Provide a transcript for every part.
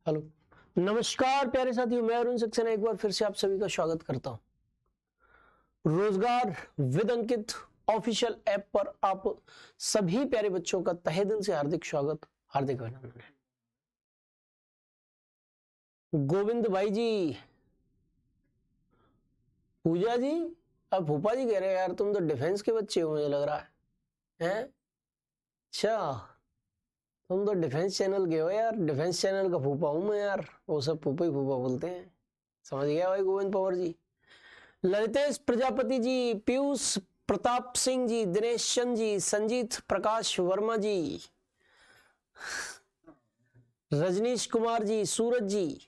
Hello, नमस्कार प्यारे साथियों, मैं अरुण सक्सेना एक बार फिर से आप सभी का स्वागत करता हूं। रोजगार विद अंकित ऑफिशियल ऐप पर आप सभी प्यारे बच्चों का तहे दिल से हार्दिक स्वागत, हार्दिक अभिनंदन है। गोविंद भाई जी, पूजा जी, अब फूफा जी कह रहे हैं यार तुम तो डिफेंस के बच्चे हो, मुझे लग रहा है। अच्छा, तुम तो डिफेंस चैनल के हो यार। डिफेंस चैनल का फूफा हूं मैं यार, वो सब फूफा ही फूफा बोलते हैं। समझ गया भाई गोविंद पवार जी। ललितेश प्रजापति जी, पीयूष प्रताप सिंह जी, दिनेश चंद जी, संजीत प्रकाश वर्मा जी, रजनीश कुमार जी, सूरज जी,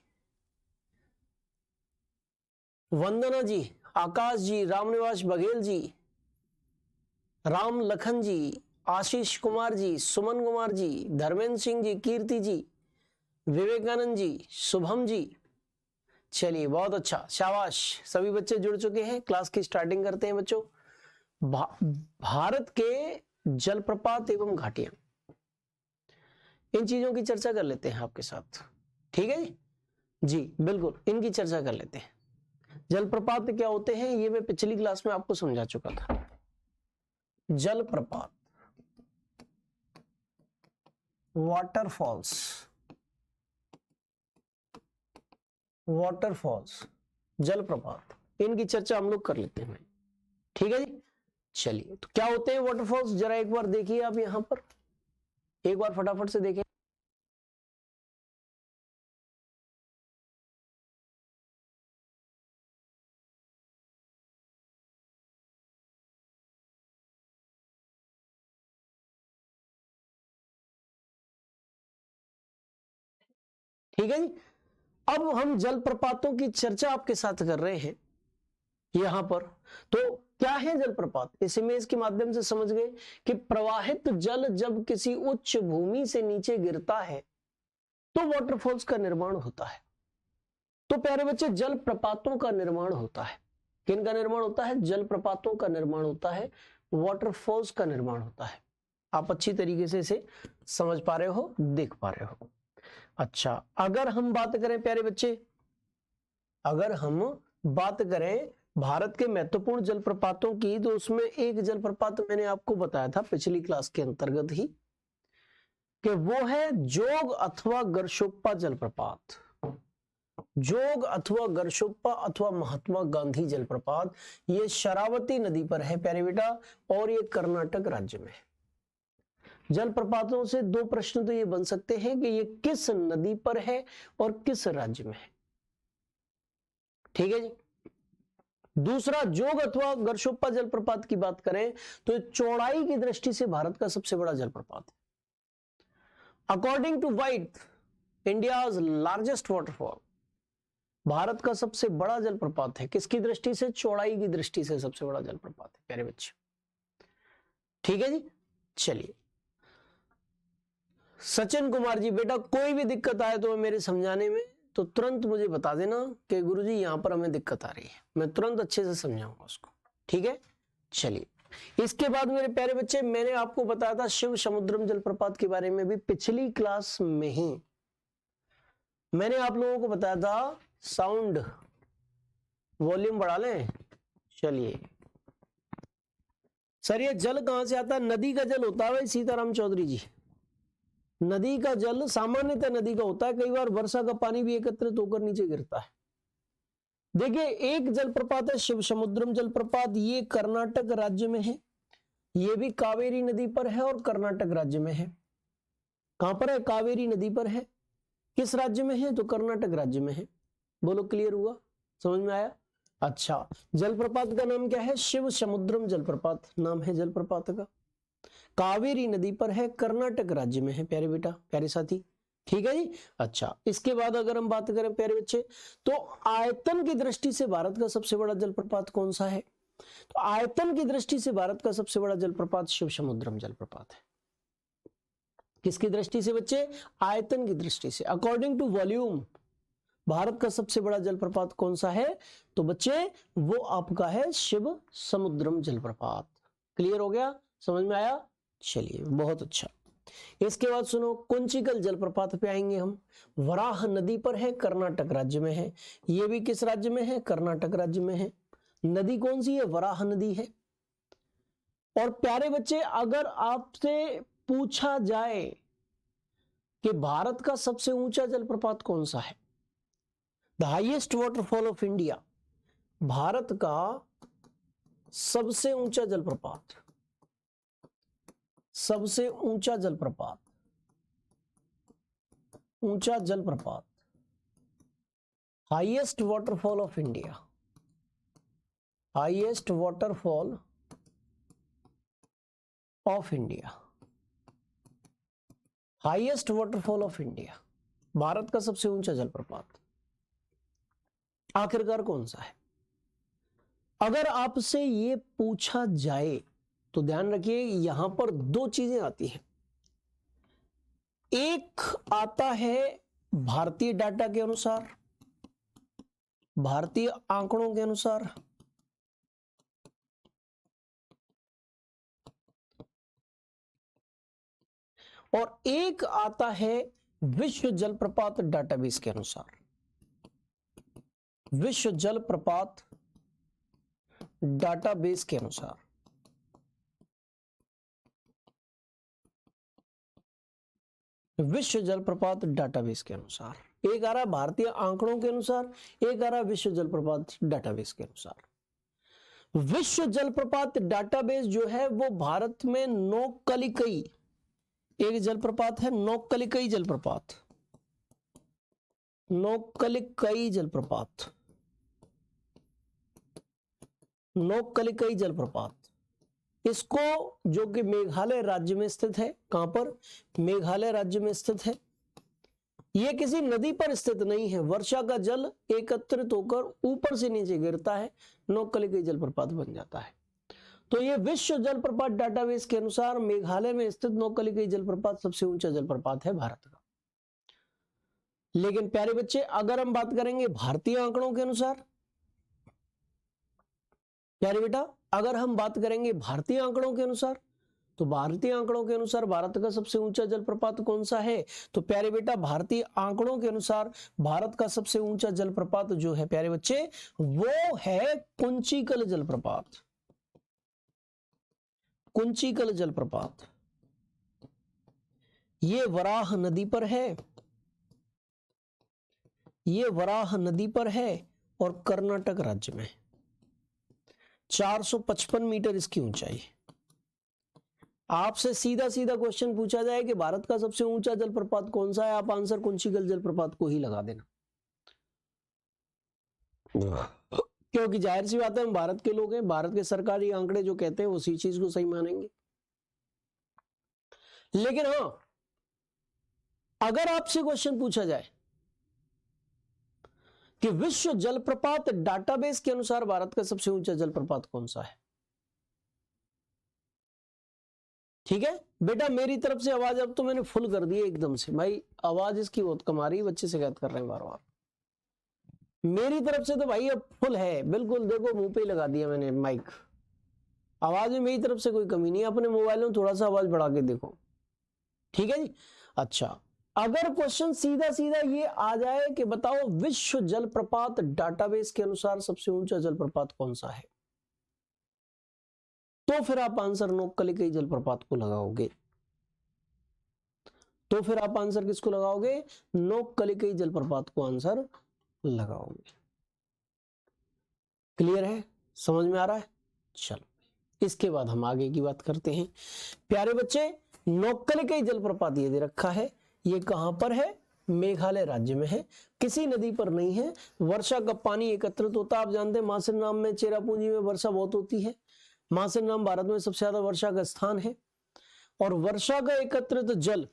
वंदना जी, आकाश जी, रामनिवास बघेल जी, राम लखन जी, आशीष कुमार जी, सुमन कुमार जी, धर्मेंद्र सिंह जी, कीर्ति जी, विवेकानंद जी, शुभम जी। चलिए बहुत अच्छा, शाबाश, सभी बच्चे जुड़ चुके हैं। क्लास की स्टार्टिंग करते हैं बच्चों। भारत के जलप्रपात एवं घाटियां, इन चीजों की चर्चा कर लेते हैं आपके साथ। ठीक है जी, जी बिल्कुल, इनकी चर्चा कर लेते हैं। जलप्रपात क्या होते हैं ये मैं पिछली क्लास में आपको समझा चुका था। जलप्रपात, वाटरफॉल्स, वाटरफॉल्स, जलप्रपात, इनकी चर्चा हम लोग कर लेते हैं। ठीक है जी, चलिए तो क्या होते हैं वाटरफॉल्स, जरा एक बार देखिए आप यहां पर, एक बार फटाफट से देखें। ठीक है जी, अब हम जलप्रपातों की चर्चा आपके साथ कर रहे हैं यहां पर। तो क्या है जलप्रपात, इस इमेज के माध्यम से समझ गए कि प्रवाहित जल जब किसी उच्च भूमि से नीचे गिरता है तो वाटरफॉल्स का निर्माण होता है। तो प्यारे बच्चे, जलप्रपातों का निर्माण होता है। किन का निर्माण होता है? जलप्रपातों का निर्माण होता है, वाटरफॉल्स का निर्माण होता है। आप अच्छी तरीके से इसे समझ पा रहे हो, देख पा रहे हो। अच्छा, अगर हम बात करें प्यारे बच्चे, अगर हम बात करें भारत के महत्वपूर्ण जलप्रपातों की, तो उसमें एक जलप्रपात मैंने आपको बताया था पिछली क्लास के अंतर्गत ही, कि वो है जोग अथवा गरशोप्पा जलप्रपात। जोग अथवा गरशोप्पा अथवा महात्मा गांधी जलप्रपात, ये शरावती नदी पर है प्यारे बेटा, और ये कर्नाटक राज्य में है। जलप्रपातों से दो प्रश्न तो ये बन सकते हैं कि ये किस नदी पर है और किस राज्य में है। ठीक है जी। दूसरा, जोग अथवा गरशोप्पा जलप्रपात की बात करें तो चौड़ाई की दृष्टि से भारत का सबसे बड़ा जलप्रपात है। According to wide, India's largest waterfall, Bharat का सबसे बड़ा जलप्रपात है। किसकी दृष्टि से? चौड़ाई की दृष्टि से सबसे बड़ा जलप्रपात है प्यारे बच्चे। ठीक है जी, चलिए। सचिन कुमार जी, बेटा कोई भी दिक्कत आए तो मेरे समझाने में तो तुरंत मुझे बता देना कि गुरुजी यहां पर हमें दिक्कत आ रही है, मैं तुरंत अच्छे से समझाऊंगा उसको। ठीक है, चलिए। इसके बाद मेरे प्यारे बच्चे, मैंने आपको बताया था शिव समुद्रम जलप्रपात के बारे में भी पिछली क्लास में ही। मैंने आप लोगों को बताया था, साउंड वॉल्यूम बढ़ा लें। चलिए सर, ये जल कहां से आता है? नदी का जल होता है भाई सीताराम चौधरी जी। नदी का जल सामान्यतः नदी का होता है, कई बार वर्षा का पानी भी एकत्रित होकर नीचे गिरता है। देखिए, एक जलप्रपात है शिव समुद्रम जलप्रपात, ये कर्नाटक राज्य में है। ये भी कावेरी नदी पर है और कर्नाटक राज्य में है। कहां पर है? कावेरी नदी पर है। किस राज्य में है? तो कर्नाटक राज्य में है। बोलो, क्लियर हुआ? समझ में आया? अच्छा, जलप्रपात का नाम क्या है? शिव समुद्रम जलप्रपात नाम है जलप्रपात का। कावेरी नदी पर है, कर्नाटक राज्य में है प्यारे बेटा, प्यारे साथी। ठीक है जी। अच्छा, इसके बाद अगर हम बात करें प्यारे बच्चे, तो आयतन की दृष्टि से भारत का सबसे बड़ा जलप्रपात कौन सा है? तो आयतन की दृष्टि से भारत का सबसे बड़ा जलप्रपात शिव समुद्रम जलप्रपात है। किसकी दृष्टि से बच्चे? आयतन की दृष्टि से। अकॉर्डिंग टू वॉल्यूम, भारत का सबसे बड़ा जलप्रपात कौन सा है? तो बच्चे वो आपका है शिव समुद्रम जलप्रपात। क्लियर हो गया? समझ में आया? चलिए, बहुत अच्छा। इसके बाद सुनो, कुंचिकल जलप्रपात पे आएंगे हम। वराह नदी पर है, कर्नाटक राज्य में है। ये भी किस राज्य में है? कर्नाटक राज्य में है। नदी कौन सी है? वराह नदी है। और प्यारे बच्चे, अगर आपसे पूछा जाए कि भारत का सबसे ऊंचा जलप्रपात कौन सा है, the highest waterfall of India, Bharat का सबसे ऊंचा जलप्रपात, सबसे ऊंचा जलप्रपात, ऊंचा जलप्रपात, highest waterfall of India, highest waterfall of India, highest waterfall of India, Bharat का सबसे ऊंचा जलप्रपात आखिरकार कौन सा है? अगर आपसे ये पूछा जाए तो ध्यान रखिए, यहां पर दो चीजें आती हैं। एक आता है भारतीय डाटा के अनुसार, भारतीय आंकड़ों के अनुसार, और एक आता है विश्व जलप्रपात डाटाबेस के अनुसार, विश्व जलप्रपात डाटाबेस के अनुसार। विश्व जलप्रपात डाटाबेस के अनुसार एक आ रहा भारतीय आंकड़ों के अनुसार, एक आ रहा विश्व जलप्रपात डाटाबेस के अनुसार। विश्व जलप्रपात डाटाबेस जो है वो भारत में नोक्कलिकई, एक जलप्रपात है नोक्कलिकई जलप्रपात, नोक्कलिकई जलप्रपात, नोक्कलिकई जलप्रपात, इसको, जो कि मेघालय राज्य में स्थित है। कहां पर? मेघालय राज्य में स्थित है। यह किसी नदी पर स्थित नहीं है, वर्षा का जल एकत्रित होकर ऊपर से नीचे गिरता है, नोक्कलिकई जलप्रपात बन जाता है। तो यह विश्व जलप्रपात डाटाबेस के अनुसार मेघालय में स्थित नोक्कलिकई जलप्रपात सबसे ऊंचा जलप्रपात है भारत का। लेकिन प्यारे बच्चे, अगर हम बात करेंगे भारतीय आंकड़ों के अनुसार, प्यारे बेटा, अगर हम बात करेंगे भारतीय आंकड़ों के अनुसार, तो भारतीय आंकड़ों के अनुसार भारत का सबसे ऊंचा जलप्रपात कौन सा है? तो प्यारे बेटा, भारतीय आंकड़ों के अनुसार भारत का सबसे ऊंचा जलप्रपात जो है प्यारे बच्चे, वो है कुंचिकल जलप्रपात, कुंचिकल जलप्रपात। ये वराह नदी पर है, ये वराह नदी पर है और कर्नाटक राज्य में। 455 मीटर इसकी ऊंचाई। आपसे सीधा सीधा क्वेश्चन पूछा जाए कि भारत का सबसे ऊंचा जलप्रपात कौन सा है, आप आंसर कुंचिकल जलप्रपात को ही लगा देना, क्योंकि जाहिर सी बात है हम भारत के लोग हैं, भारत के सरकारी आंकड़े जो कहते हैं उसी चीज को सही मानेंगे। लेकिन हां, अगर आपसे क्वेश्चन पूछा जाए कि विश्व जलप्रपात डाटाबेस के अनुसार भारत का सबसे ऊंचा जलप्रपात कौन सा है, ठीक है बेटा, मेरी तरफ से आवाज अब तो मैंने फुल कर दी है एकदम से। भाई आवाज इसकी बहुत कम आ रही है, बच्चे शिकायत कर रहे हैं बार बार। मेरी तरफ से तो भाई अब फुल है, बिल्कुल, देखो मुंह पे ही लगा दिया मैंने माइक। आवाज में मेरी तरफ से कोई कमी नहीं है, अपने मोबाइल में थोड़ा सा आवाज बढ़ा के देखो, ठीक है जी। अच्छा, अगर क्वेश्चन सीधा सीधा ये आ जाए कि बताओ विश्व जलप्रपात डाटाबेस के अनुसार सबसे ऊंचा जलप्रपात कौन सा है, तो फिर आप आंसर नोक्कलिकई जलप्रपात को लगाओगे, तो फिर आप आंसर किसको लगाओगे? नोक्कलिकई जलप्रपात को आंसर लगाओगे। क्लियर है? समझ में आ रहा है? चलो, इसके बाद हम आगे की बात करते हैं। प्यारे बच्चे, नोक्कलिकई जलप्रपात ये दे रखा है, ये कहां पर है? मेघालय राज्य में है, किसी नदी पर नहीं है। वर्षा का पानी एकत्रित होता है, आप जानते हैं मासिन नाम में, चेरापूंजी में वर्षा बहुत होती है। मासिन नाम भारत में सबसे ज्यादा वर्षा का स्थान है, और वर्षा का एकत्रित जल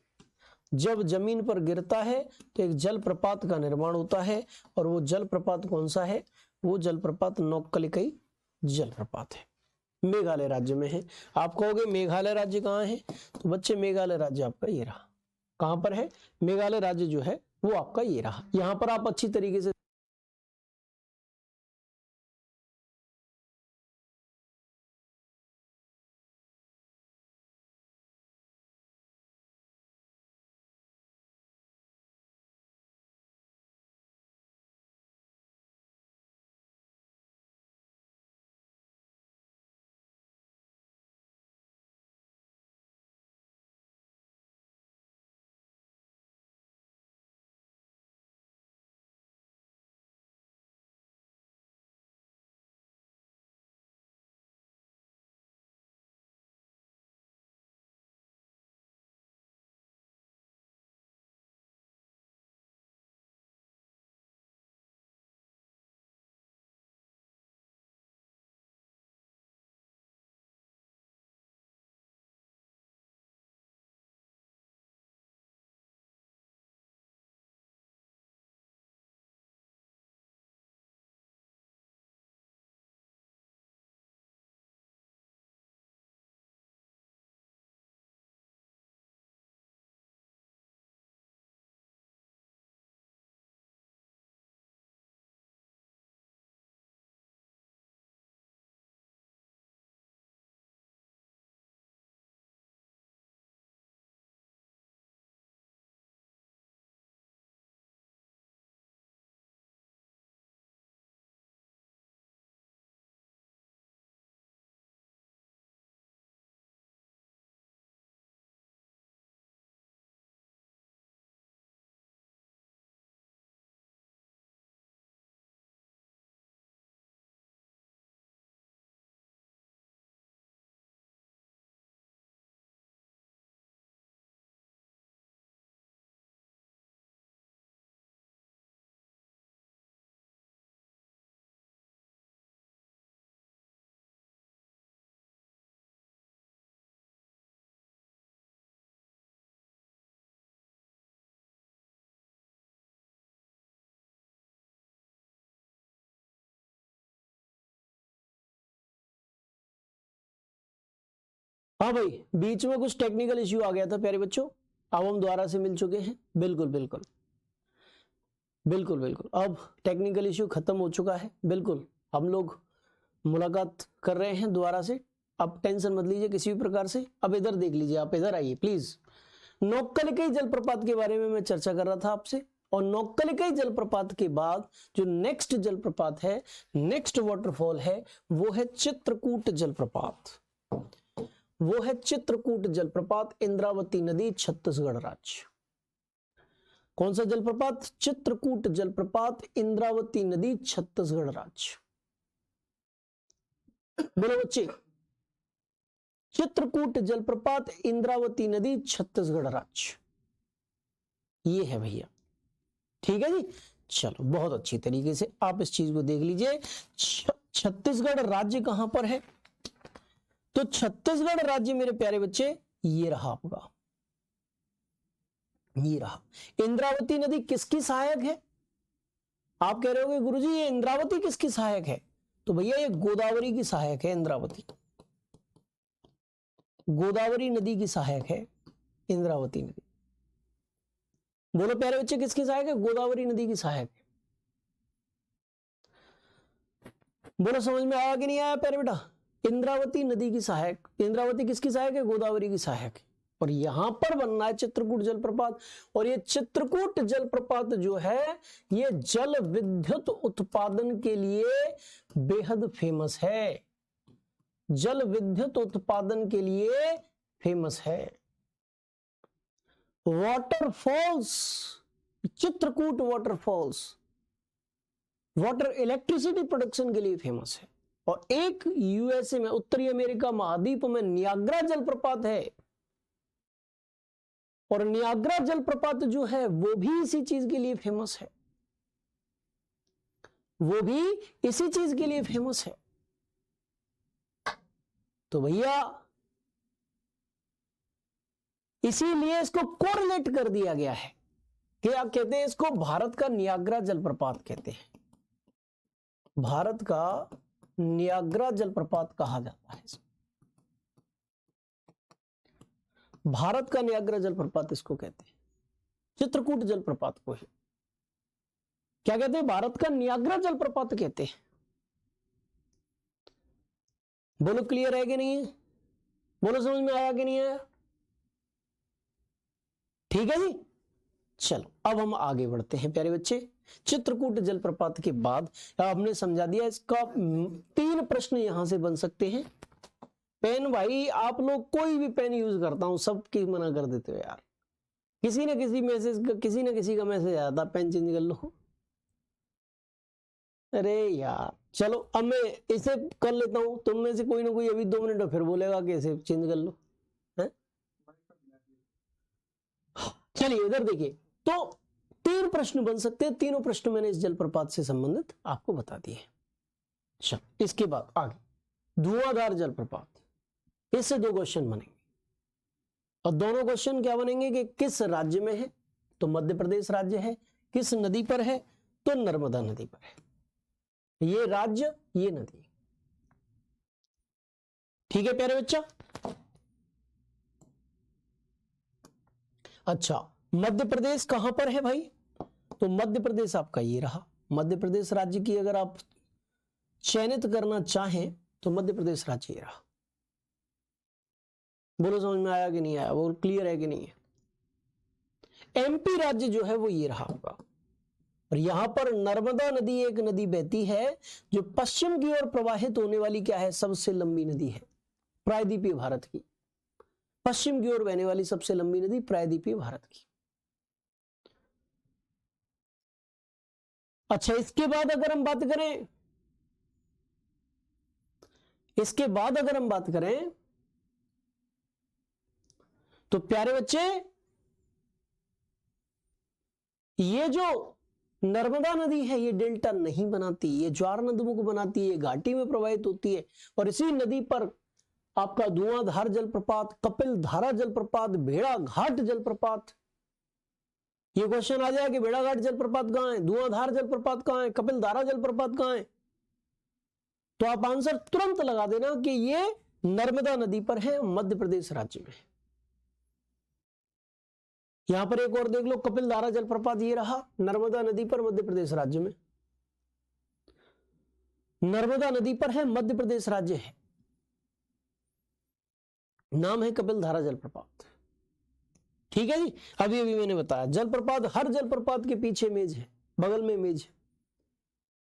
जब जमीन पर गिरता है तो एक जलप्रपात का निर्माण होता है, और वो जलप्रपात कौन सा है? वो जलप्रपात नोक्कलिकई जलप्रपात है, मेघालय राज्य में है। आप कहोगे मेघालय राज्य कहाँ है? तो बच्चे मेघालय राज्य आपका ये रहा। कहां पर है? मेघालय राज्य जो है वो आपका ये रहा। यहां पर आप अच्छी तरीके से हाँ भाई, बीच में कुछ टेक्निकल इश्यू आ गया था प्यारे बच्चों, अब हम दोबारा से मिल चुके हैं। बिल्कुल बिल्कुल बिल्कुल बिल्कुल, अब टेक्निकल इश्यू खत्म हो चुका है। बिल्कुल हम लोग मुलाकात कर रहे हैं दोबारा से, अब टेंशन मत लीजिए किसी भी प्रकार से। अब इधर देख लीजिए, आप इधर आइए प्लीज। नोक्कलिकई जलप्रपात के बारे में मैं चर्चा कर रहा था आपसे, और नोक्कलिकई जलप्रपात के बाद जो नेक्स्ट जलप्रपात है, नेक्स्ट वाटरफॉल है, वो है चित्रकूट जलप्रपात। वो है चित्रकूट जलप्रपात, इंद्रावती नदी, छत्तीसगढ़ राज्य। कौन सा जलप्रपात? चित्रकूट जलप्रपात, इंद्रावती नदी, छत्तीसगढ़ राज्य। बोलो बच्चे, चित्रकूट जलप्रपात, इंद्रावती नदी, छत्तीसगढ़ राज्य, ये है भैया। ठीक है जी, चलो बहुत अच्छी तरीके से आप इस चीज को देख लीजिए। छत्तीसगढ़ राज्य कहां पर है? तो छत्तीसगढ़ राज्य मेरे प्यारे बच्चे ये रहा आपका, ये रहा। इंद्रावती नदी किसकी सहायक है? आप कह रहे होगे गुरुजी ये इंद्रावती किसकी सहायक है? तो भैया ये गोदावरी की सहायक है। इंद्रावती गोदावरी नदी की सहायक है इंद्रावती नदी। बोलो प्यारे बच्चे किसकी सहायक है? गोदावरी नदी की सहायक है। बोलो समझ में आया कि नहीं आया प्यारे बेटा? इंद्रावती नदी की सहायक, इंद्रावती किसकी सहायक है? गोदावरी की सहायक है। और यहां पर बनना है चित्रकूट जलप्रपात। और ये चित्रकूट जलप्रपात जो है ये जल विद्युत उत्पादन के लिए बेहद फेमस है। जल विद्युत उत्पादन के लिए फेमस है। Waterfalls, Chitrakoot waterfalls water electricity production के लिए फेमस है। और एक यूएसए में, उत्तरी अमेरिका महाद्वीप में नियाग्रा जलप्रपात है। और नियाग्रा जलप्रपात जो है वो भी इसी चीज के लिए फेमस है, वो भी इसी चीज के लिए फेमस है। तो भैया इसीलिए इसको कोरिलेट कर दिया गया है। क्या कहते हैं इसको? भारत का नियाग्रा जलप्रपात कहते हैं। भारत का नियाग्रा जलप्रपात कहा जाता है। भारत का नियाग्रा जलप्रपात इसको कहते हैं, चित्रकूट जलप्रपात को ही क्या कहते हैं? भारत का नियाग्रा जलप्रपात कहते हैं। बोलो क्लियर है कि नहीं है? बोलो समझ में आया कि नहीं आया? ठीक है जी, चलो अब हम आगे बढ़ते हैं प्यारे बच्चे। चित्रकूट जलप्रपात के बाद हमने समझा दिया, इसका 3 प्रश्न यहां से बन सकते हैं। पेन भाई आप लोग कोई भी पेन यूज करता हूं सबकी मना कर देते हो यार। किसी ना किसी मैसेज, किसी ना किसी का मैसेज आया था पेन चेंज कर लो। अरे यार चलो अब मैं इसे कर लेता हूं, तुम में से कोई ना कोई अभी 2 मिनट फिर बोलेगा कि इसे चेंज कर लो। चलिए इधर देखिए, तो 3 प्रश्न बन सकते हैं। तीनों प्रश्न मैंने इस जलप्रपात से संबंधित आपको बता दिए। चलो इसके बाद आगे धुआंधार जलप्रपात, इससे 2 क्वेश्चन बनेंगे। और दोनों क्वेश्चन क्या बनेंगे कि किस राज्य में है? तो मध्य प्रदेश राज्य है। किस नदी पर है? तो नर्मदा नदी पर है। ये राज्य, ये नदी। ठीक है प्यारे बच्चा? अच्छा मध्य प्रदेश कहां पर है भाई? तो मध्य प्रदेश आपका ये रहा। मध्य प्रदेश राज्य की अगर आप चयनित करना चाहें तो मध्य प्रदेश राज्य ये रहा। बोलो समझ में आया कि नहीं आया? वो क्लियर है कि नहीं है? एमपी राज्य जो है वो ये रहा आपका। और यहां पर नर्मदा नदी एक नदी बहती है जो पश्चिम की ओर प्रवाहित होने वाली क्या है? सबसे लंबी नदी है प्रायद्वीपीय भारत की। पश्चिम की ओर बहने वाली सबसे लंबी नदी प्रायद्वीपीय भारत की। अच्छा इसके बाद अगर हम बात करें, इसके बाद अगर हम बात करें तो प्यारे बच्चे ये जो नर्मदा नदी है ये डेल्टा नहीं बनाती, ये ज्वार नदमुख बनाती है, घाटी में प्रवाहित होती है। और इसी नदी पर आपका धुआंधार जलप्रपात, कपिल धारा जलप्रपात, भेड़ाघाट जलप्रपात, ये क्वेश्चन आ जाए कि भेड़ाघाट जलप्रपात कहां है, धुआंधार जलप्रपात कहां है, कपिल धारा जलप्रपात कहां है, तो आप आंसर तुरंत लगा देना कि ये नर्मदा नदी पर है, मध्य प्रदेश राज्य में। यहां पर एक और देख लो, कपिल धारा जलप्रपात ये रहा, नर्मदा नदी पर, मध्य प्रदेश राज्य में। नर्मदा नदी पर है, मध्य प्रदेश राज्य है, नाम है कपिल धारा जलप्रपात। ठीक है जी। अभी अभी मैंने बताया जलप्रपात, हर जलप्रपात के पीछे मेज है, बगल में मेज है।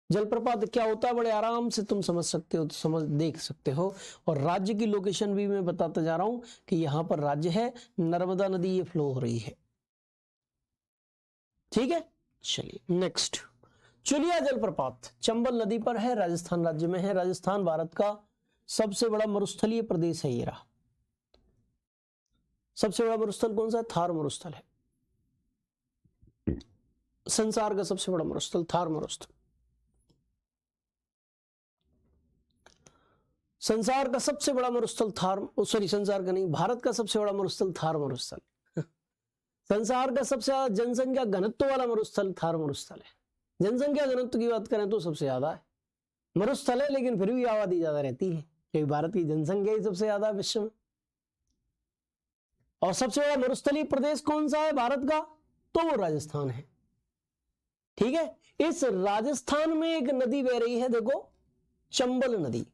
जलप्रपात क्या होता है बड़े आराम से तुम समझ सकते हो, तो समझ देख सकते हो। और राज्य की लोकेशन भी मैं बताता जा रहा हूं कि यहां पर राज्य है, नर्मदा नदी ये फ्लो हो रही है। ठीक है, चलिए नेक्स्ट। चुलिया जलप्रपात चंबल नदी पर है, राजस्थान राज्य में है। राजस्थान भारत का सबसे बड़ा मरुस्थलीय प्रदेश है। ये रहा सबसे बड़ा मरुस्थल कौन सा है? थार मरुस्थल है। संसार का सबसे बड़ा मरुस्थल थार मरुस्थल। संसार का सबसे बड़ा मरुस्थल थार, सॉरी संसार का नहीं, भारत का सबसे बड़ा मरुस्थल थार मरुस्थल। संसार का सबसे ज्यादा जनसंख्या घनत्व वाला मरुस्थल थार मरुस्थल है। जनसंख्या घनत्व की बात करें तो सबसे ज्यादा है, मरुस्थल है लेकिन फिर भी आबादी ज्यादा रहती है, क्योंकि भारत की जनसंख्या ही सबसे ज्यादा है विश्व में। और सबसे बड़ा मरुस्थलीय प्रदेश कौन सा है भारत का? तो वो राजस्थान है। ठीक है, इस राजस्थान में एक नदी बह रही है, देखो चंबल नदी।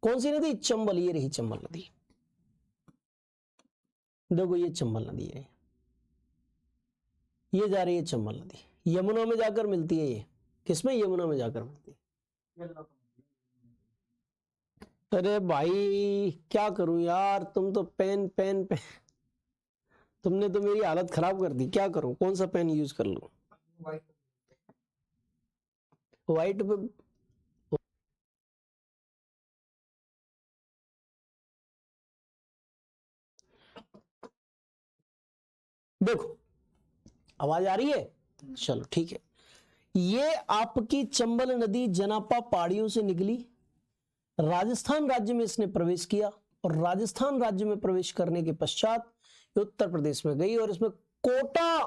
कौन सी नदी? चंबल, ये रही चंबल नदी। देखो ये चंबल नदी है, ये जा रही है चंबल नदी, यमुना में जाकर मिलती है। ये किसमें? यमुना में जाकर मिलती है। अरे भाई क्या करूं यार, तुम तो पेन पेन पेन, तुमने तो मेरी हालत खराब कर दी। क्या करूं, कौन सा पेन यूज कर लूं? व्हाइट पे देखो आवाज आ रही है? चलो ठीक है। ये आपकी चंबल नदी जनापा पहाड़ियों से निकली, राजस्थान राज्य में इसने प्रवेश किया, और राजस्थान राज्य में प्रवेश करने के पश्चात उत्तर प्रदेश में गई, और इसमें कोटा,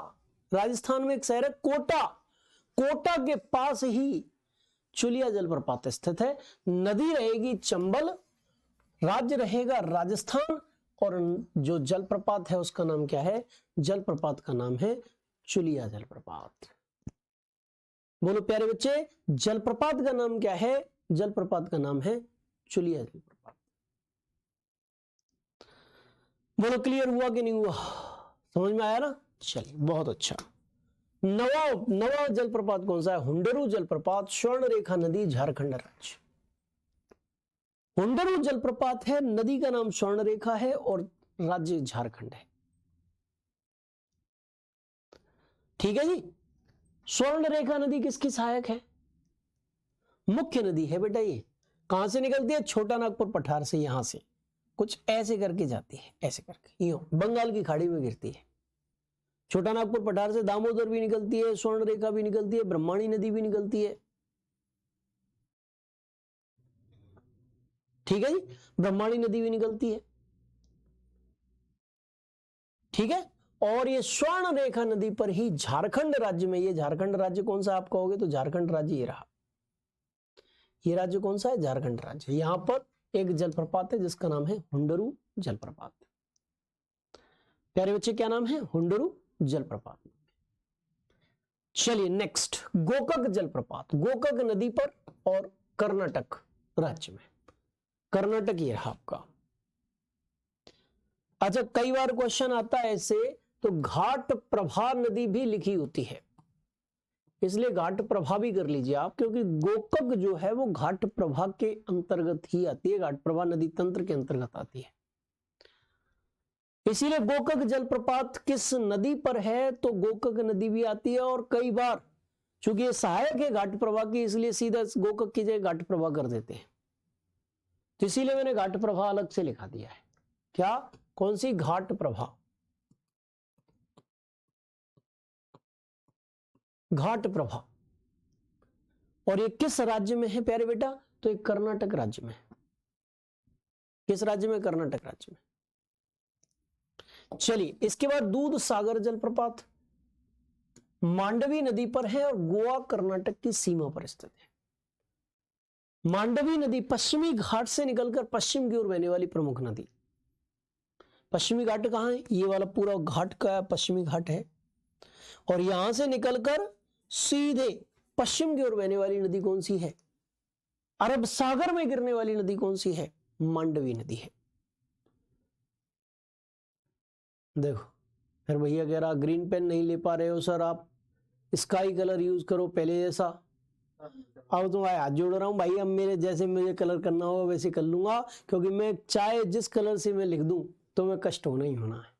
राजस्थान में एक शहर है कोटा, कोटा के पास ही चुलिया जलप्रपात स्थित है। नदी रहेगी चंबल, राज्य रहेगा राजस्थान, और जो जलप्रपात है उसका नाम क्या है? जलप्रपात का नाम है चुलिया जलप्रपात। बोलो प्यारे बच्चे, जलप्रपात का नाम क्या है? जलप्रपात का नाम है चुलिया जलप्रपात। बोलो क्लियर हुआ कि नहीं हुआ? समझ में आया ना? चलिए बहुत अच्छा। नवा जलप्रपात कौन सा है? हुंडरू जलप्रपात, स्वर्ण रेखा नदी, झारखंड राज्य। हुंडरू जलप्रपात है, नदी का नाम स्वर्ण रेखा है, और राज्य झारखंड है। ठीक है जी। स्वर्ण रेखा नदी किसकी सहायक है? मुख्य नदी है बेटा। ये कहां से निकलती है? छोटा नागपुर पठार से, यहां से कुछ ऐसे करके जाती है, ऐसे करके यूं बंगाल की खाड़ी में गिरती है। छोटा नागपुर पठार से दामोदर भी निकलती है, स्वर्ण रेखा भी निकलती है, ब्रह्मणी नदी भी निकलती है। ठीक है जी, ब्रह्मणी नदी भी निकलती है। ठीक है, और ये स्वर्ण रेखा नदी पर ही झारखंड राज्य में, ये झारखंड राज्य कौन सा आप कहोगे तो झारखंड राज्य ये रहा। ये राज्य कौन सा है? झारखंड राज्य। यहां पर एक जलप्रपात है जिसका नाम है हुंडरू जलप्रपात। प्यारे बच्चे क्या नाम है? हुंडरू जलप्रपात। चलिए नेक्स्ट, गोकक जलप्रपात, गोकक नदी पर और कर्नाटक राज्य में। कर्नाटक ये रहा आपका। अच्छा, कई बार क्वेश्चन आता है ऐसे, तो घाट प्रभा नदी भी लिखी होती है, इसलिए घाट प्रभा भी कर लीजिए आप, क्योंकि गोकक जो है वो घाट प्रभा के अंतर्गत ही आती है, घाट प्रभा नदी तंत्र के अंतर्गत आती है। इसीलिए गोकक जलप्रपात किस नदी पर है? तो गोकक नदी भी आती है, और कई बार चूंकि ये सहायक है घाट प्रभा की, इसलिए सीधा गोकक की जगह घाट प्रभा कर देते हैं। तो इसीलिए मैंने घाट प्रभा अलग से लिखा दिया है। क्या? कौन सी? घाट प्रभा, घाट प्रभा। और ये किस राज्य में है प्यारे बेटा? तो एक कर्नाटक राज्य में। किस राज्य में? कर्नाटक राज्य में। चलिए इसके बाद दूध सागर जलप्रपात मांडवी नदी पर है, और गोवा कर्नाटक की सीमा पर स्थित है। मांडवी नदी पश्चिमी घाट से निकलकर पश्चिम की ओर बहने वाली प्रमुख नदी। पश्चिमी घाट कहाँ है? ये वाला पूरा घाट का पश्चिमी घाट है, और यहां से निकलकर सीधे पश्चिम की ओर बहने वाली नदी कौन सी है? अरब सागर में गिरने वाली नदी कौन सी है? मांडवी नदी है। देखो फिर भैया कह रहा ग्रीन पेन नहीं ले पा रहे हो सर, आप स्काई कलर यूज करो पहले जैसा। अब तो हाथ जोड़ रहा हूं भाई, अब मेरे जैसे मुझे कलर करना होगा वैसे कर लूंगा, क्योंकि मैं चाहे जिस कलर से मैं लिख दूं तो मैं कष्ट होना ही होना है,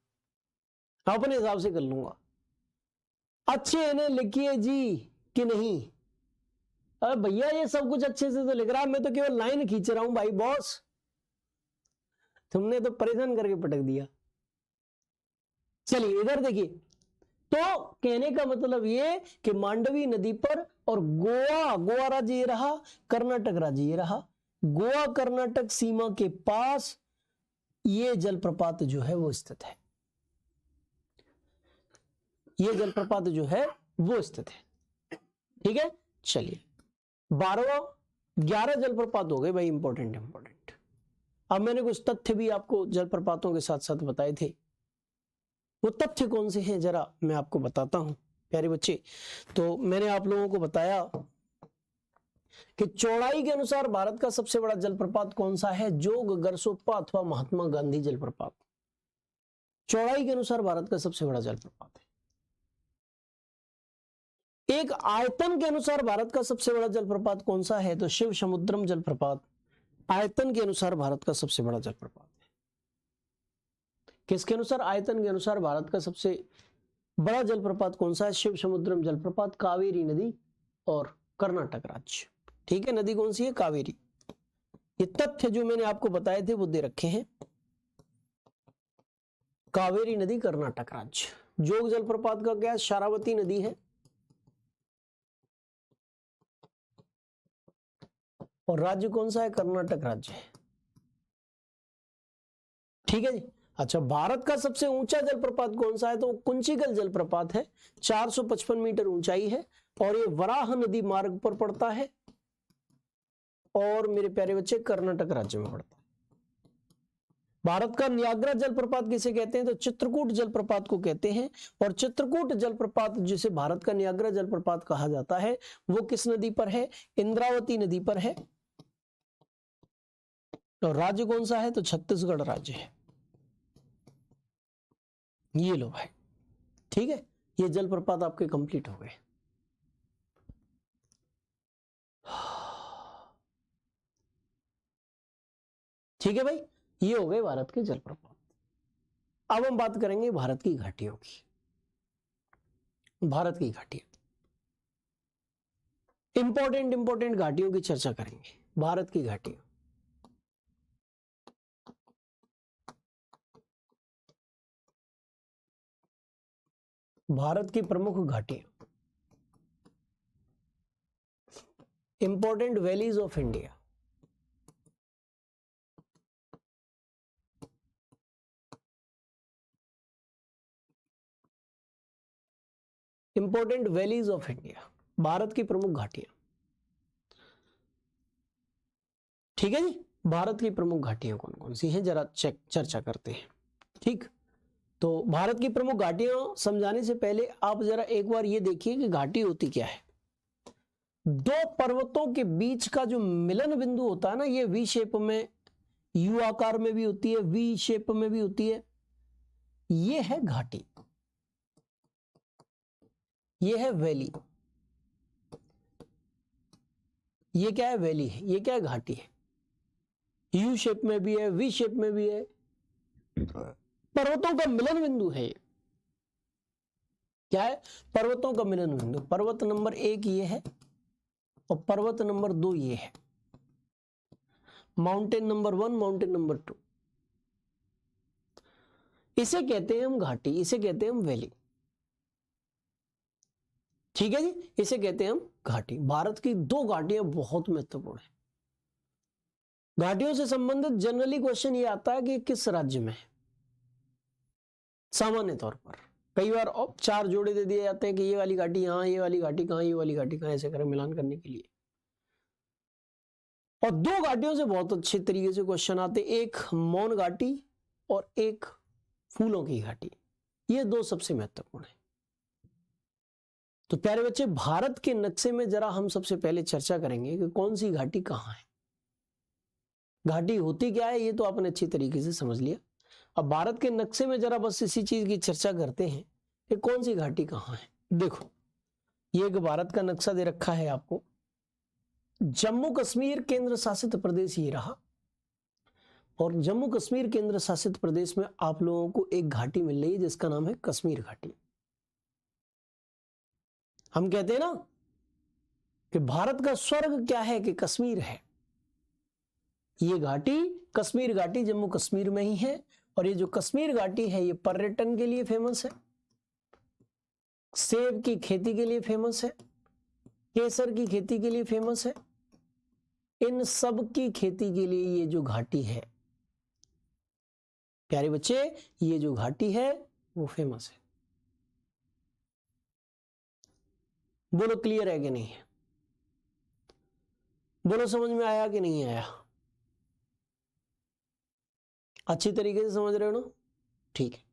अपने हिसाब से कर लूंगा। अच्छे ने लिखिए जी कि नहीं? अरे भैया ये सब कुछ अच्छे से तो लिख रहा है, मैं तो केवल लाइन खींच रहा हूं भाई बॉस, तुमने तो परेशान करके पटक दिया। चलिए इधर देखिए, तो कहने का मतलब ये कि मांडवी नदी पर, और गोवा राज्य ये रहा, कर्नाटक राज्य ये रहा, गोवा कर्नाटक सीमा के पास ये जलप्रपात जो है वो स्थित है, ये जलप्रपात जो है वो स्थित है। ठीक है, चलिए 11 जलप्रपात हो गए भाई, इंपॉर्टेंट। अब मैंने कुछ तथ्य भी आपको जलप्रपातों के साथ साथ बताए थे, वो तथ्य कौन से हैं जरा मैं आपको बताता हूं प्यारे बच्चे। तो मैंने आप लोगों को बताया कि चौड़ाई के अनुसार भारत का सबसे बड़ा जलप्रपात कौन सा है? जोग, गरसोप्पा अथवा महात्मा गांधी जलप्रपात। चौड़ाई के अनुसार भारत का सबसे बड़ा जलप्रपात है। एक आयतन के अनुसार भारत का सबसे बड़ा जलप्रपात कौन सा है? तो शिव समुद्रम जलप्रपात आयतन के अनुसार भारत का सबसे बड़ा जलप्रपात है। किसके अनुसार? आयतन के अनुसार भारत का सबसे बड़ा जलप्रपात कौन सा है? शिव समुद्रम जलप्रपात, कावेरी नदी और कर्नाटक राज्य। ठीक है, नदी कौन सी है? कावेरी। ये तथ्य जो मैंने आपको बताए थे वो दे रखे हैं। कावेरी नदी, कर्नाटक राज्य। जोग जलप्रपात का क्या? शारावती नदी है, और राज्य कौन सा है? कर्नाटक राज्य है। ठीक है जी। अच्छा, भारत का सबसे ऊंचा जलप्रपात कौन सा है? तो कुंचिकल जलप्रपात है, 455 मीटर ऊंचाई है, और ये वराह नदी मार्ग पर पड़ता है, और मेरे प्यारे बच्चे कर्नाटक राज्य में पड़ता है। भारत का नियाग्रा जलप्रपात किसे कहते हैं? तो चित्रकूट जलप्रपात को कहते हैं, और चित्रकूट जलप्रपात जिसे भारत का नियाग्रा जलप्रपात कहा जाता है वो किस नदी पर है? इंद्रावती नदी पर है। और राज्य कौन सा है? तो छत्तीसगढ़ राज्य है। ये लो भाई, ठीक है, ये जलप्रपात आपके कंप्लीट हो गए। ठीक है भाई, ये हो गए भारत के जलप्रपात। अब हम बात करेंगे भारत की घाटियों की। भारत की घाटियां, इंपॉर्टेंट घाटियों की चर्चा करेंगे। भारत की घाटियां, भारत की प्रमुख घाटियां, important valleys of India. Important valleys of India, Bharat की प्रमुख घाटियां। ठीक है जी, भारत की प्रमुख घाटियां कौन कौन सी हैं जरा चर्चा करते हैं। ठीक, तो भारत की प्रमुख घाटियां समझाने से पहले आप जरा एक बार ये देखिए कि घाटी होती क्या है। दो पर्वतों के बीच का जो मिलन बिंदु होता है ना, ये वी शेप में, यू आकार में भी होती है, वी शेप में भी होती है, ये है घाटी, ये है वैली। ये क्या है? वैली है। ये क्या है? घाटी है। यू शेप में भी है, वी शेप में भी है, पर्वतों का मिलन बिंदु है। क्या है? पर्वतों का मिलन बिंदु। पर्वत नंबर 1 ये है, और पर्वत नंबर 2 ये है। माउंटेन नंबर 1, माउंटेन नंबर 2, इसे कहते हैं हम घाटी, इसे कहते हैं हम वैली। ठीक है जी, इसे कहते हैं हम घाटी। भारत की दो घाटियां बहुत महत्वपूर्ण है। घाटियों से संबंधित जनरली क्वेश्चन ये आता है कि किस राज्य में है। सामान्य तौर पर कई बार 4 जोड़े दे दिए जाते हैं कि ये वाली घाटी यहाँ, ये वाली घाटी कहाँ, ये वाली घाटी कहाँ, ऐसे करें मिलान करने के लिए। और दो घाटियों से बहुत अच्छे तरीके से क्वेश्चन आते, एक मौन घाटी और एक फूलों की घाटी। ये दो सबसे महत्वपूर्ण है। तो प्यारे बच्चे, भारत के नक्शे में जरा हम सबसे पहले चर्चा करेंगे कि कौन सी घाटी कहां है। घाटी होती क्या है ये तो आपने अच्छी तरीके से समझ लिया। अब भारत के नक्शे में जरा बस इसी चीज की चर्चा करते हैं कि कौन सी घाटी कहां है। देखो, ये एक भारत का नक्शा दे रखा है आपको। जम्मू कश्मीर केंद्र शासित प्रदेश ये रहा, और जम्मू कश्मीर केंद्र शासित प्रदेश में आप लोगों को एक घाटी मिल रही है जिसका नाम है कश्मीर घाटी। हम कहते हैं ना कि भारत का स्वर्ग क्या है, कि कश्मीर है। ये घाटी, कश्मीर घाटी, जम्मू कश्मीर में ही है। और ये जो कश्मीर घाटी है ये पर्यटन के लिए फेमस है, सेब की खेती के लिए फेमस है, केसर की खेती के लिए फेमस है। इन सब की खेती के लिए ये जो घाटी है प्यारे बच्चे, ये जो घाटी है वो फेमस है। बोलो क्लियर है कि नहीं है? बोलो समझ में आया कि नहीं आया? अच्छी तरीके से समझ रहे हो ना? ठीक है।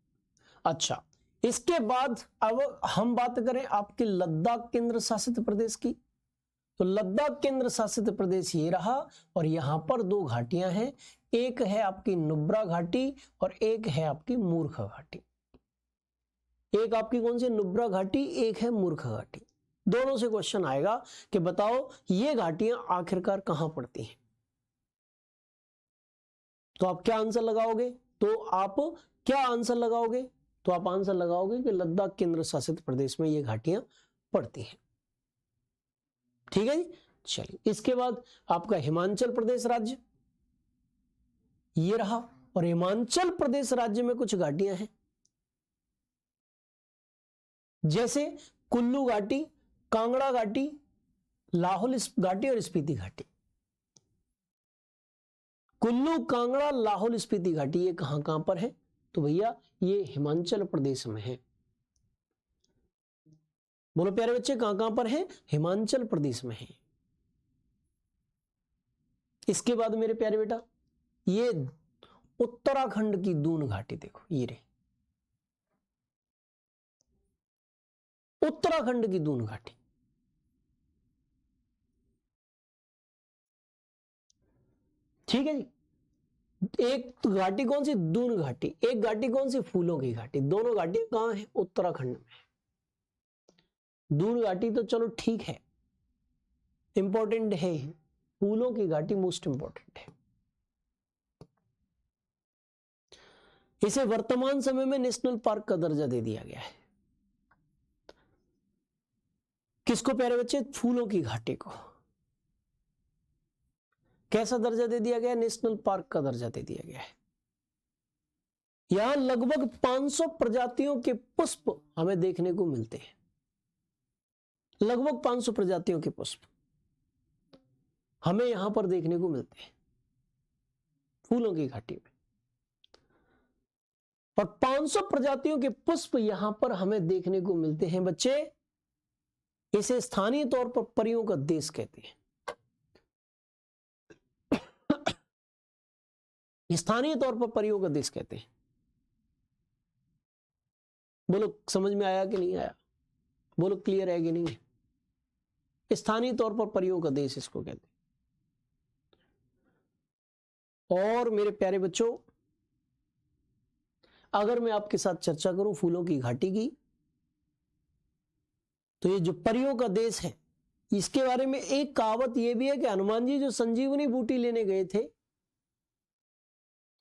अच्छा, इसके बाद अब हम बात करें आपके लद्दाख केंद्र शासित प्रदेश की। तो लद्दाख केंद्र शासित प्रदेश ये रहा, और यहां पर दो घाटियां हैं, एक है आपकी नुब्रा घाटी और एक है आपकी मूर्ख घाटी। एक आपकी कौन सी? नुब्रा घाटी, एक है मूर्ख घाटी। दोनों से क्वेश्चन आएगा कि बताओ ये घाटियां आखिरकार कहां पड़ती हैं। तो आप क्या आंसर लगाओगे? तो आप क्या आंसर लगाओगे? तो आप आंसर लगाओगे कि लद्दाख केंद्र शासित प्रदेश में ये घाटियां पड़ती हैं। ठीक है जी। चलिए, इसके बाद आपका हिमाचल प्रदेश राज्य ये रहा, और हिमाचल प्रदेश राज्य में कुछ घाटियां हैं, जैसे कुल्लू घाटी, कांगड़ा घाटी, लाहौल घाटी और स्पीति घाटी। कुल्लू, कांगड़ा, लाहौल स्पीति घाटी ये कहां कहां पर है? तो भैया ये हिमाचल प्रदेश में है। बोलो प्यारे बच्चे, कहां कहां पर है? हिमाचल प्रदेश में है। इसके बाद मेरे प्यारे बेटा, ये उत्तराखंड की दून घाटी देखो, ये रही उत्तराखंड की दून घाटी। ठीक है जी। एक घाटी कौन सी? दून घाटी। एक घाटी कौन सी? फूलों की घाटी। दोनों घाटियां कहां है? उत्तराखंड में। दून घाटी तो चलो ठीक है, इंपॉर्टेंट है। फूलों की घाटी मोस्ट इंपॉर्टेंट है। इसे वर्तमान समय में नेशनल पार्क का दर्जा दे दिया गया है। किसको प्यारे बच्चे? फूलों की घाटी को। कैसा दर्जा दे दिया गया? नेशनल पार्क का दर्जा दे दिया गया है। यहां लगभग 500 प्रजातियों के पुष्प हमें देखने को मिलते हैं। लगभग 500 प्रजातियों के पुष्प हमें यहां पर देखने को मिलते हैं फूलों की घाटी में। और 500 प्रजातियों के पुष्प यहां पर हमें देखने को मिलते हैं बच्चे। इसे स्थानीय तौर पर परियों का देश कहते हैं। स्थानीय तौर पर परियों का देश कहते हैं। बोलो समझ में आया कि नहीं आया? बोलो क्लियर है कि नहीं है? स्थानीय तौर पर परियों का देश इसको कहते हैं। और मेरे प्यारे बच्चों, अगर मैं आपके साथ चर्चा करूं फूलों की घाटी की, तो ये जो परियों का देश है, इसके बारे में एक कहावत यह भी है कि हनुमान जी जो संजीवनी बूटी लेने गए थे,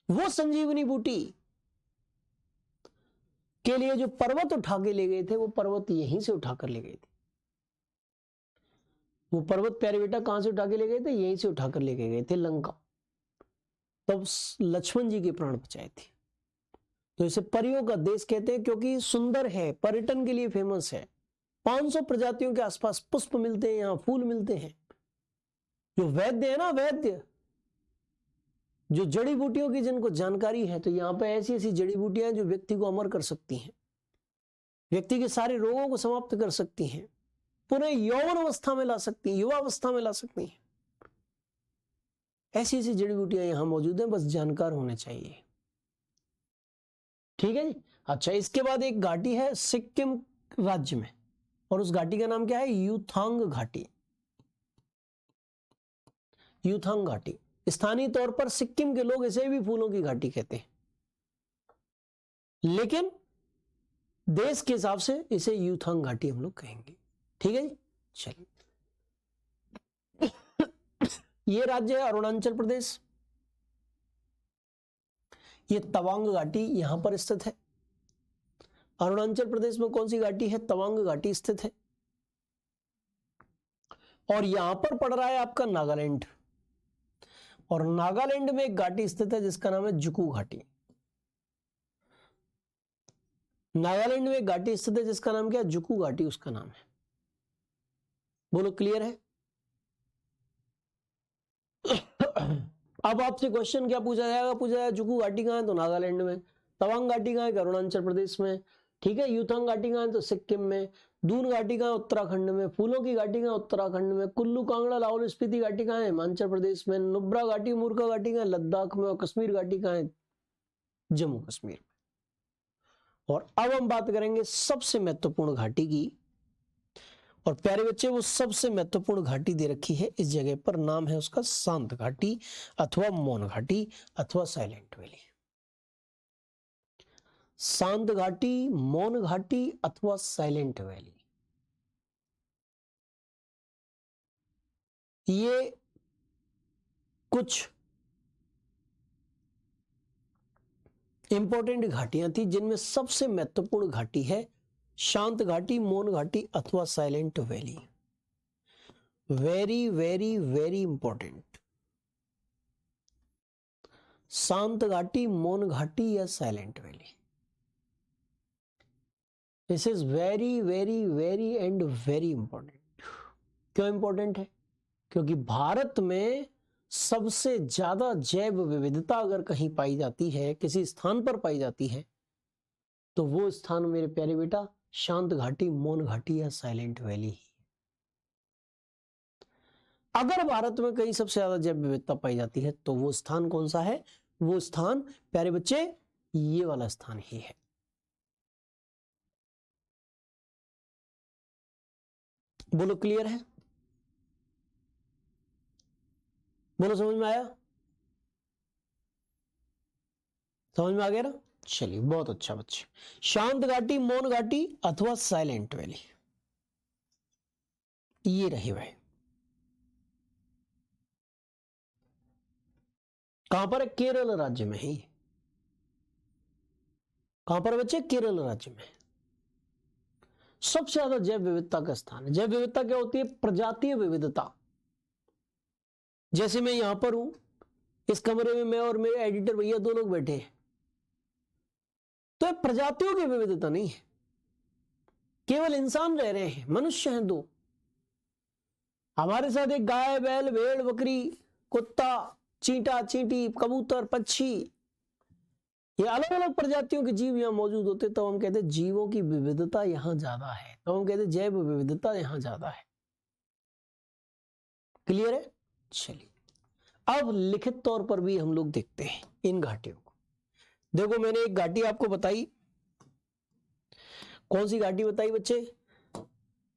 वो संजीवनी बूटी के लिए जो पर्वत उठा के ले गए थे, वो पर्वत यहीं से उठाकर ले गए थे। वो पर्वत प्यारे बेटा कहां से उठा के ले गए थे? यहीं से उठाकर लेके गए थे लंका। तब लक्ष्मण जी के प्राण बचाए थे। तो इसे परियों का देश कहते हैं, क्योंकि सुंदर है, पर्यटन के लिए फेमस है। 500 प्रजातियों के आसपास पुष्प मिलते हैं, यहां फूल मिलते हैं। जो वैद्य है ना, वैद्य जो जड़ी बूटियों की जिनको जानकारी है, तो यहां पर ऐसी ऐसी जड़ी बूटियां हैं जो व्यक्ति को अमर कर सकती हैं, व्यक्ति के सारे रोगों को समाप्त कर सकती हैं, पुनः यौवन अवस्था में ला सकती हैं, युवा अवस्था में ला सकती हैं। ऐसी ऐसी जड़ी बूटियां यहां मौजूद हैं, बस जानकार होने चाहिए। ठीक है जी। अच्छा, इसके बाद एक घाटी है सिक्किम राज्य में, और उस घाटी का नाम क्या है? यूथांग घाटी। यूथांग घाटी, स्थानीय तौर पर सिक्किम के लोग इसे भी फूलों की घाटी कहते हैं, लेकिन देश के हिसाब से इसे यूथांग घाटी हम लोग कहेंगे। ठीक है जी। चलिए, ये राज्य है अरुणाचल प्रदेश। ये तवांग घाटी यहां पर स्थित है। अरुणाचल प्रदेश में कौन सी घाटी है? तवांग घाटी स्थित है। और यहां पर पड़ रहा है आपका नागालैंड, और नागालैंड में एक घाटी स्थित है जिसका नाम है जुकू घाटी। नागालैंड में एक घाटी स्थित है जिसका नाम क्या है? जुकू घाटी उसका नाम है। बोलो, क्लियर है? अब आपसे क्वेश्चन क्या पूछा जाएगा? पूछा जाएगा जुकू घाटी कहां है? तो नागालैंड में। तवांग घाटी कहां है? अरुणाचल प्रदेश में। ठीक है। यूथांग घाटी कहां है? तो सिक्किम में। दून घाटी कहां है? उत्तराखंड में। फूलों की घाटी कहां है? उत्तराखंड में। कुल्लू, कांगड़ा, लाहौल स्पीति घाटी कहां है? हिमाचल प्रदेश में। नुब्रा घाटी, मूर्खा घाटी कहां है? लद्दाख में। और कश्मीर घाटी कहां है? जम्मू कश्मीर में। और अब हम बात करेंगे सबसे महत्वपूर्ण घाटी की, और प्यारे बच्चे वो सबसे महत्वपूर्ण घाटी दे रखी है इस जगह पर, नाम है उसका शांत घाटी अथवा मौन घाटी अथवा साइलेंट वैली। शांत घाटी, मौन घाटी अथवा साइलेंट वैली, ये कुछ इंपॉर्टेंट घाटियां थी जिनमें सबसे महत्वपूर्ण घाटी है शांत घाटी, मौन घाटी अथवा silent valley. Very very very important. शांत घाटी, मौन घाटी या silent valley, this is very very very and very important. क्यों इंपॉर्टेंट है? क्योंकि भारत में सबसे ज्यादा जैव विविधता अगर कहीं पाई जाती है, किसी स्थान पर पाई जाती है, तो वो स्थान मेरे प्यारे बेटा शांत घाटी, मौन घाटी या साइलेंट वैली ही। अगर भारत में कहीं सबसे ज्यादा जैव विविधता पाई जाती है तो वो स्थान कौन सा है? वो स्थान प्यारे बच्चे ये वाला स्थान ही है। बोलो, क्लियर है? बोलो, समझ में आया? समझ में आ गया ना? चलिए, बहुत अच्छा बच्चे। शांत घाटी, मौन घाटी अथवा साइलेंट वैली, ये रहे भाई। कहां पर है? केरल राज्य में ही। कहां पर बच्चे? केरल राज्य में। सबसे ज्यादा जैव विविधता का स्थान है। जैव विविधता क्या होती है? प्रजातीय विविधता। जैसे मैं यहां पर हूं, इस कमरे में मैं और मेरे एडिटर भैया दो लोग बैठे हैं, तो प्रजातियों की विविधता नहीं है, केवल इंसान रह रहे हैं, मनुष्य हैं दो। हमारे साथ एक गाय, बैल, भेड़, बकरी, कुत्ता, चींटा, चींटी, कबूतर, पक्षी, ये अलग अलग प्रजातियों के जीव यहां मौजूद होते, तो हम कहते हैं जीवों की विविधता यहां ज्यादा है, तो हम कहते हैं जैव विविधता यहां ज्यादा है। क्लियर है? चलिए, अब लिखित तौर पर भी हम लोग देखते हैं इन घाटियों को। देखो, मैंने एक घाटी आपको बताई। कौन सी घाटी बताई बच्चे?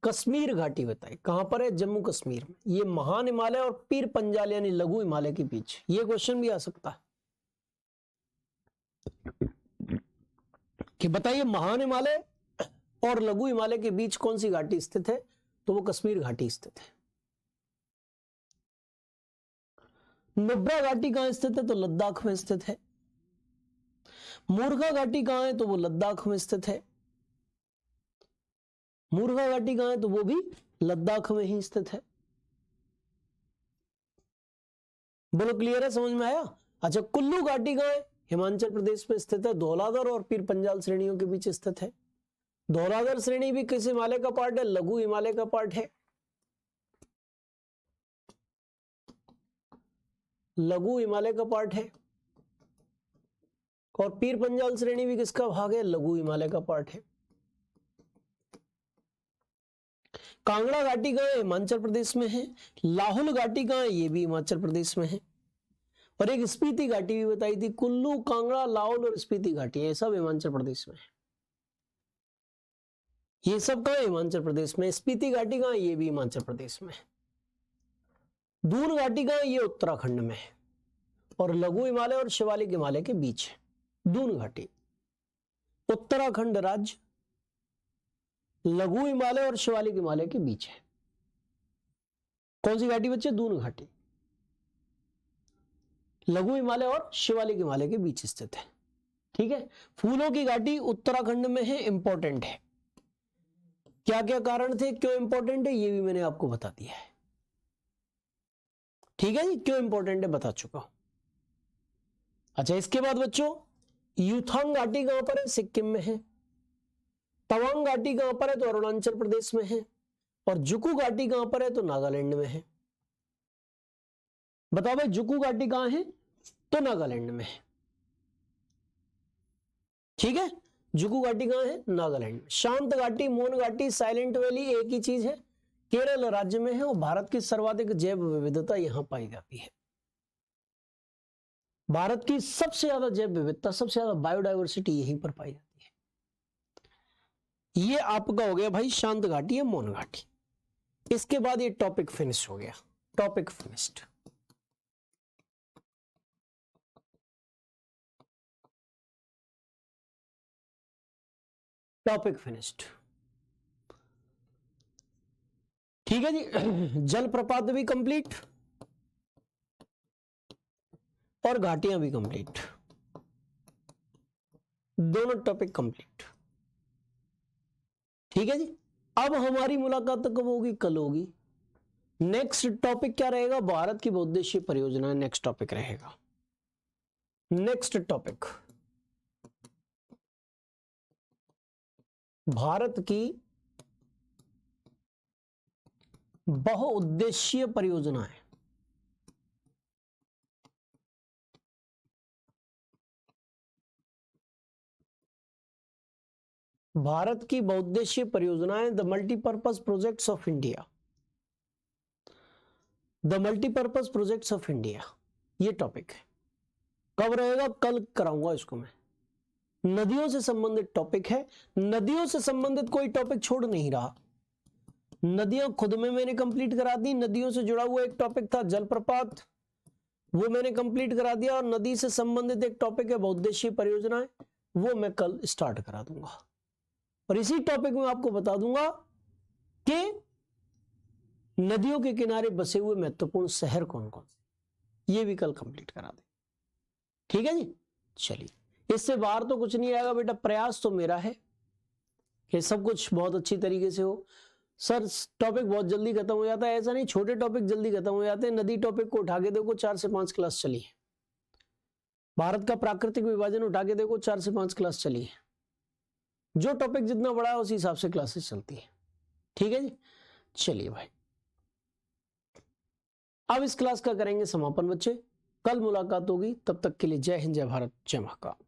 कश्मीर घाटी बताई। कहां पर है? जम्मू कश्मीर में। ये महान हिमालय और पीर पंजाल यानी लघु हिमालय के बीच। ये क्वेश्चन भी आ सकता है कि बताइए महान हिमालय और लघु हिमालय के बीच कौन सी घाटी स्थित है? तो वो कश्मीर घाटी स्थित है। नुब्रा घाटी कहां स्थित है? तो लद्दाख में स्थित है। मूर्खा घाटी कहां है? तो वो लद्दाख में स्थित है। मूर्खा घाटी कहां है? तो वो भी लद्दाख में ही स्थित है। बोलो, क्लियर है? समझ में आया? अच्छा, कुल्लू घाटी कहां है? हिमाचल प्रदेश में स्थित है। धौलाधर और पीर पंजाल श्रेणियों के बीच स्थित है। धौलाधर श्रेणी भी किस हिमालय का पार्ट है? लघु हिमालय का पार्ट है। लघु हिमालय का पार्ट है। और पीर पंजाल श्रेणी भी किसका भाग है? लघु हिमालय का पार्ट है। कांगड़ा घाटी कहां है? हिमाचल प्रदेश में है। लाहौल घाटी कहां है? ये भी हिमाचल प्रदेश में है। और एक स्पीति घाटी भी बताई थी। कुल्लू, कांगड़ा, लाहौल और स्पीति घाटी, ये सब हिमाचल प्रदेश में है। ये सब कहाँ? हिमाचल प्रदेश में। स्पीति घाटी कहाँ? ये भी हिमाचल प्रदेश में। दून घाटी कहाँ? ये उत्तराखंड में है और लघु हिमालय और शिवालिक हिमालय के बीच है दून घाटी। उत्तराखंड राज्य लघु हिमालय और शिवालिक हिमालय के बीच है। कौन सी घाटी बच्चे? दून घाटी। लघु हिमालय और शिवालिक हिमालय के बीच स्थित है। ठीक है। फूलों की घाटी उत्तराखंड में है, इंपॉर्टेंट है। क्या क्या कारण थे, क्यों इंपॉर्टेंट है, ये भी मैंने आपको बता दिया है। ठीक है जी, क्यों इंपॉर्टेंट है बता चुका हूं। अच्छा, इसके बाद बच्चों यूथांग घाटी कहां पर है? सिक्किम में है। तवांग घाटी कहां पर है? तो अरुणाचल प्रदेश में है। और जुकू घाटी कहां पर है? तो नागालैंड में है। बताओ भाई, जुकू घाटी कहां है? तो नागालैंड में है। ठीक है, जुकू घाटी कहां है? नागालैंड में। शांत घाटी, मौन घाटी, साइलेंट वैली एक ही चीज है, केरल राज्य में है और भारत की सर्वाधिक जैव विविधता यहां पाई जाती है। भारत की सबसे ज्यादा जैव विविधता, सबसे ज्यादा बायोडायवर्सिटी यहीं पर पाई जाती है। ये आपका हो गया भाई शांत घाटी या मौन घाटी। इसके बाद ये टॉपिक फिनिश हो गया, टॉपिक फिनिश्ड। Topic finished. ठीक है जी। जलप्रपात भी कंप्लीट और घाटियां भी कंप्लीट, दोनों टॉपिक कंप्लीट। ठीक है जी। अब हमारी मुलाकात कब होगी? कल होगी। नेक्स्ट टॉपिक क्या रहेगा? भारत की बहुउद्देशीय परियोजना नेक्स्ट टॉपिक रहेगा। नेक्स्ट टॉपिक भारत की बहुउद्देशीय परियोजना है। भारत की बहुउद्देशीय परियोजनाएं, the multipurpose projects of India. The multipurpose projects of India, ये टॉपिक है। कब रहेगा? कल कराऊंगा इसको मैं। नदियों से संबंधित टॉपिक है। नदियों से संबंधित कोई टॉपिक छोड़ नहीं रहा। नदियां खुद में मैंने कंप्लीट करा दी। नदियों से जुड़ा हुआ एक टॉपिक था जलप्रपात, वो मैंने कंप्लीट करा दिया। और नदी से संबंधित एक टॉपिक है बहुउद्देशीय परियोजनाएं, वो मैं कल स्टार्ट करा दूंगा। और इसी टॉपिक में आपको बता दूंगा कि नदियों के किनारे बसे हुए महत्वपूर्ण शहर कौन कौन से, ये भी कल कंप्लीट करा दें। ठीक है जी। चलिए, इससे बाहर तो कुछ नहीं आएगा बेटा। प्रयास तो मेरा है कि सब कुछ बहुत अच्छी तरीके से हो। सर टॉपिक बहुत जल्दी खत्म हो जाता है, ऐसा नहीं, छोटे टॉपिक जल्दी खत्म हो जाते हैं। नदी टॉपिक को उठा के देखो, 4 से 5 क्लास चली है। भारत का प्राकृतिक विभाजन उठा के देखो, 4 से 5 क्लास चली है। जो टॉपिक जितना बड़ा है उसी हिसाब से क्लासेस चलती है। ठीक है जी। चलिए भाई, अब इस क्लास का करेंगे समापन बच्चे। कल मुलाकात होगी, तब तक के लिए जय हिंद, जय भारत, जय महाकाल।